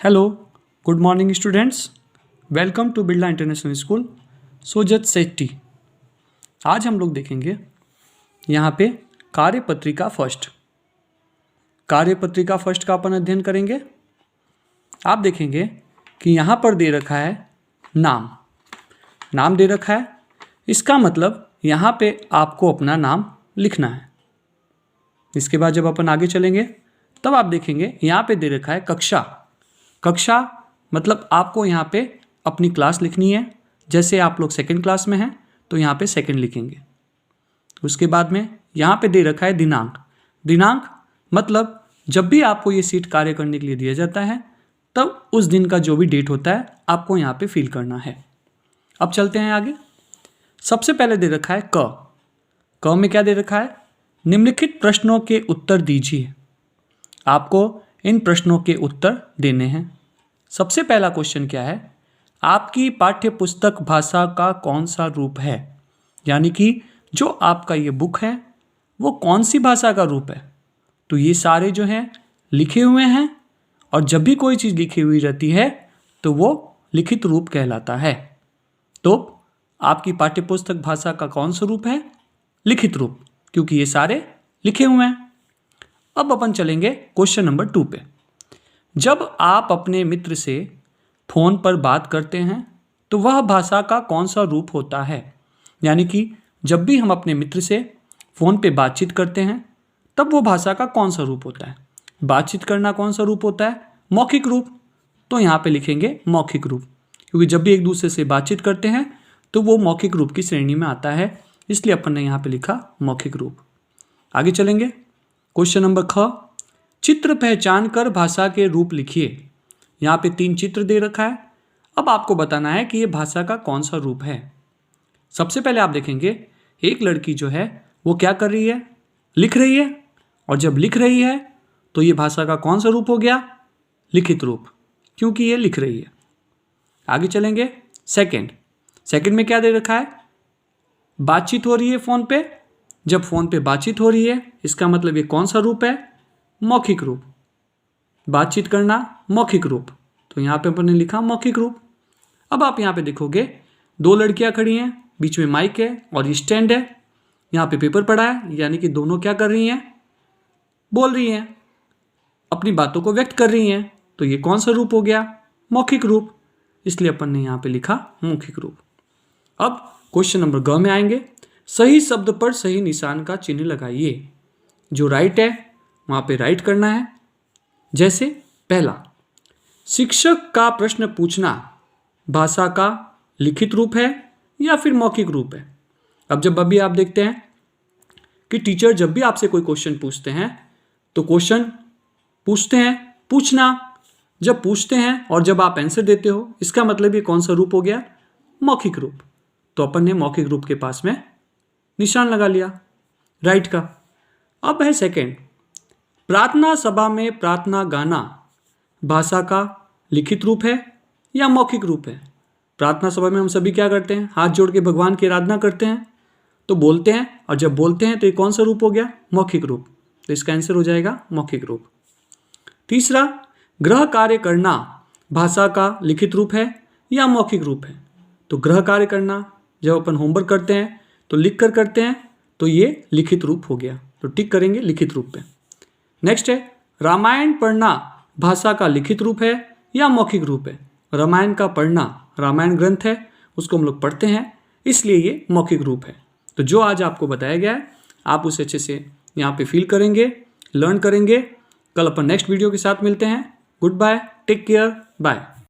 Hello, good morning students. Welcome to Birla international school Sojat city. आज हम लोग देखेंगे यहाँ पे कार्यपत्रिका फर्स्ट का अपन अध्ययन करेंगे। आप देखेंगे कि यहाँ पर दे रखा है नाम दे रखा है। इसका मतलब यहाँ पे आपको अपना नाम लिखना है। इसके बाद जब अपन आगे चलेंगे तब आप देखेंगे यहाँ पे दे रखा है कक्षा मतलब आपको यहाँ पे अपनी क्लास लिखनी है। जैसे आप लोग सेकंड क्लास में हैं तो यहाँ पे सेकंड लिखेंगे। उसके बाद में यहाँ पे दे रखा है दिनांक मतलब जब भी आपको ये सीट कार्य करने के लिए दिया जाता है तब उस दिन का जो भी डेट होता है आपको यहाँ पे फिल करना है। अब चलते हैं आगे। सबसे पहले दे रखा है क में क्या दे रखा है, निम्नलिखित प्रश्नों के उत्तर दीजिए। आपको इन प्रश्नों के उत्तर देने हैं। सबसे पहला क्वेश्चन क्या है, आपकी पाठ्य पुस्तक भाषा का कौन सा रूप है, यानी कि जो आपका ये बुक है वो कौन सी भाषा का रूप है। तो ये सारे जो हैं लिखे हुए हैं और जब भी कोई चीज़ लिखी हुई रहती है तो वो लिखित रूप कहलाता है। तो आपकी पाठ्य पुस्तक भाषा का कौन सा रूप है, लिखित रूप, क्योंकि ये सारे लिखे हुए हैं। अब अपन चलेंगे क्वेश्चन नंबर 2 पे। जब आप अपने मित्र से फ़ोन पर बात करते हैं तो वह भाषा का कौन सा रूप होता है, यानी कि जब भी हम अपने मित्र से फ़ोन पे बातचीत करते हैं तब वो भाषा का कौन सा रूप होता है। बातचीत करना कौन सा रूप होता है, मौखिक रूप। तो यहाँ पे लिखेंगे मौखिक रूप, क्योंकि जब भी एक दूसरे से बातचीत करते हैं तो वो मौखिक रूप की श्रेणी में आता है, इसलिए अपन ने यहाँ पे लिखा मौखिक रूप। आगे चलेंगे क्वेश्चन नंबर ख, चित्र पहचान कर भाषा के रूप लिखिए। यहाँ पे 3 चित्र दे रखा है। अब आपको बताना है कि ये भाषा का कौन सा रूप है। सबसे पहले आप देखेंगे एक लड़की जो है वो क्या कर रही है, लिख रही है। और जब लिख रही है तो ये भाषा का कौन सा रूप हो गया, लिखित रूप, क्योंकि ये लिख रही है। आगे चलेंगे सेकंड में क्या दे रखा है, बातचीत हो रही है फ़ोन पे। जब फ़ोन पे बातचीत हो रही है इसका मतलब ये कौन सा रूप है, मौखिक रूप। बातचीत करना मौखिक रूप, तो यहाँ पे अपन ने लिखा मौखिक रूप। अब आप यहाँ पे देखोगे 2 लड़कियाँ खड़ी हैं, बीच में माइक है और स्टैंड है। यहाँ पे पेपर पड़ा है, यानी कि दोनों क्या कर रही हैं, बोल रही हैं, अपनी बातों को व्यक्त कर रही हैं। तो ये कौन सा रूप हो गया, मौखिक रूप, इसलिए अपन ने यहाँ पे लिखा मौखिक रूप। अब क्वेश्चन नंबर ग में आएंगे। सही शब्द पर सही निशान का चिन्ह लगाइए। जो राइट है वहाँ पे राइट करना है। जैसे पहला, शिक्षक का प्रश्न पूछना भाषा का लिखित रूप है या फिर मौखिक रूप है। अब जब अभी आप देखते हैं कि टीचर जब भी आपसे कोई क्वेश्चन पूछते हैं तो क्वेश्चन पूछते हैं, पूछना, जब पूछते हैं और जब आप आंसर देते हो, इसका मतलब ये कौन सा रूप हो गया, मौखिक रूप। तो अपन ने मौखिक रूप के पास में निशान लगा लिया राइट का। अब है सेकंड, प्रार्थना सभा में प्रार्थना गाना भाषा का लिखित रूप है या मौखिक रूप है। प्रार्थना सभा में हम सभी क्या करते हैं, हाथ जोड़ के भगवान की आराधना करते हैं, तो बोलते हैं, और जब बोलते हैं तो ये कौन सा रूप हो गया, मौखिक रूप। तो इसका आंसर हो जाएगा मौखिक रूप। तीसरा, गृह कार्य करना भाषा का लिखित रूप है या मौखिक रूप है। तो गृह कार्य करना जब अपन होमवर्क करते हैं तो लिख कर करते हैं, तो ये लिखित रूप हो गया, तो टिक करेंगे लिखित रूप पे। नेक्स्ट है, रामायण पढ़ना भाषा का लिखित रूप है या मौखिक रूप है। रामायण का पढ़ना, रामायण ग्रंथ है उसको हम लोग पढ़ते हैं, इसलिए ये मौखिक रूप है। तो जो आज आपको बताया गया है आप उसे अच्छे से यहाँ पे फील करेंगे, लर्न करेंगे। कल अपन नेक्स्ट वीडियो के साथ मिलते हैं। Goodbye, take care, bye.